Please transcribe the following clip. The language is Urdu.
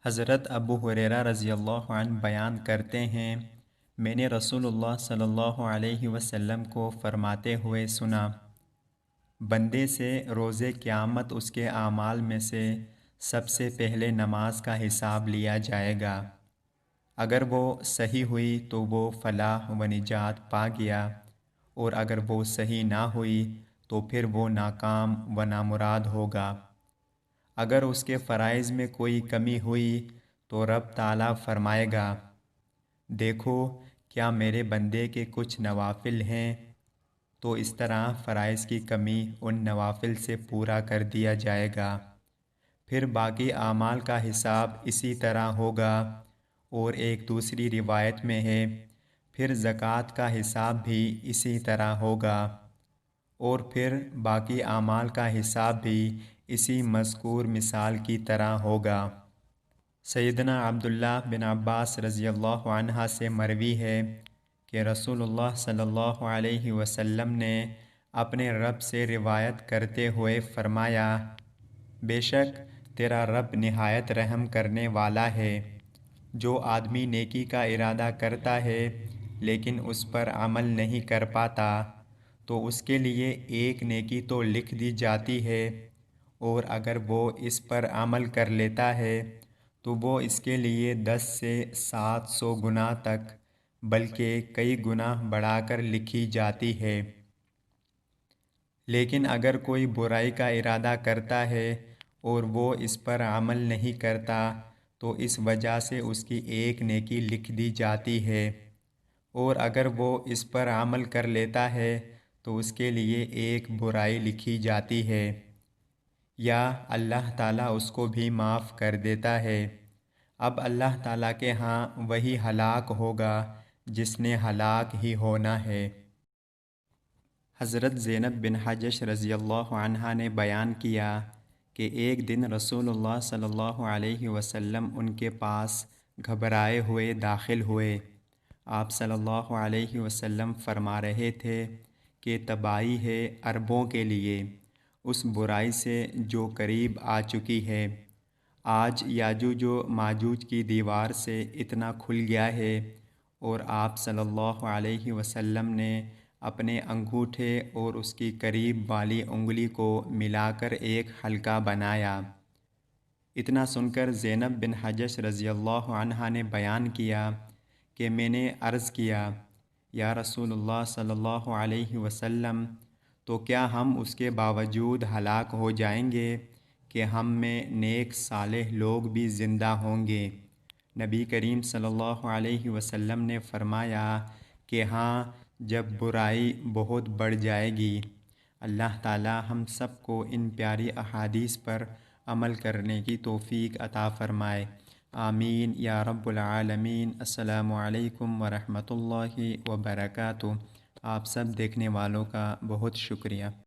حضرت ابو ہریرہ رضی اللہ عنہ بیان کرتے ہیں، میں نے رسول اللہ صلی اللہ علیہ وسلم کو فرماتے ہوئے سنا، بندے سے روز قیامت اس کے اعمال میں سے سب سے پہلے نماز کا حساب لیا جائے گا۔ اگر وہ صحیح ہوئی تو وہ فلاح و نجات پا گیا، اور اگر وہ صحیح نہ ہوئی تو پھر وہ ناکام و نامراد ہوگا۔ اگر اس کے فرائض میں کوئی کمی ہوئی تو رب تعالیٰ فرمائے گا، دیکھو کیا میرے بندے کے کچھ نوافل ہیں، تو اس طرح فرائض کی کمی ان نوافل سے پورا کر دیا جائے گا۔ پھر باقی اعمال کا حساب اسی طرح ہوگا، اور ایک دوسری روایت میں ہے، پھر زکوٰۃ کا حساب بھی اسی طرح ہوگا، اور پھر باقی اعمال کا حساب بھی اسی مذکور مثال کی طرح ہوگا۔ سیدنا عبداللہ بن عباس رضی اللہ عنہ سے مروی ہے کہ رسول اللہ صلی اللہ علیہ وسلم نے اپنے رب سے روایت کرتے ہوئے فرمایا، بے شک تیرا رب نہایت رحم کرنے والا ہے۔ جو آدمی نیکی کا ارادہ کرتا ہے لیکن اس پر عمل نہیں کر پاتا تو اس کے لیے ایک نیکی تو لکھ دی جاتی ہے، اور اگر وہ اس پر عمل کر لیتا ہے تو وہ اس کے لیے 10 سے 700 گنا تک بلکہ کئی گنا بڑھا کر لکھی جاتی ہے۔ لیکن اگر کوئی برائی کا ارادہ کرتا ہے اور وہ اس پر عمل نہیں کرتا تو اس وجہ سے اس کی ایک نیکی لکھ دی جاتی ہے، اور اگر وہ اس پر عمل کر لیتا ہے تو اس کے لیے ایک برائی لکھی جاتی ہے، یا اللہ تعالیٰ اس کو بھی معاف کر دیتا ہے۔ اب اللہ تعالیٰ کے ہاں وہی ہلاک ہوگا جس نے ہلاک ہی ہونا ہے۔ حضرت زینب بن حجش رضی اللہ عنہا نے بیان کیا کہ ایک دن رسول اللہ صلی اللہ علیہ وسلم ان کے پاس گھبرائے ہوئے داخل ہوئے۔ آپ صلی اللہ علیہ وسلم فرما رہے تھے کہ تباہی ہے عربوں کے لیے اس برائی سے جو قریب آ چکی ہے۔ آج یاجوج و ماجوج کی دیوار سے اتنا کھل گیا ہے، اور آپ صلی اللہ علیہ وسلم نے اپنے انگوٹھے اور اس کی قریب والی انگلی کو ملا کر ایک حلقہ بنایا۔ اتنا سن کر زینب بن حجش رضی اللہ عنہا نے بیان کیا کہ میں نے عرض کیا، یا رسول اللہ صلی اللہ علیہ وسلم، تو کیا ہم اس کے باوجود ہلاک ہو جائیں گے کہ ہم میں نیک صالح لوگ بھی زندہ ہوں گے؟ نبی کریم صلی اللہ علیہ وسلم نے فرمایا کہ ہاں، جب برائی بہت بڑھ جائے گی۔ اللہ تعالی ہم سب کو ان پیاری احادیث پر عمل کرنے کی توفیق عطا فرمائے، آمین یا رب العالمین۔ السلام علیکم ورحمۃ اللہ وبرکاتہ۔ آپ سب دیکھنے والوں کا بہت شکریہ۔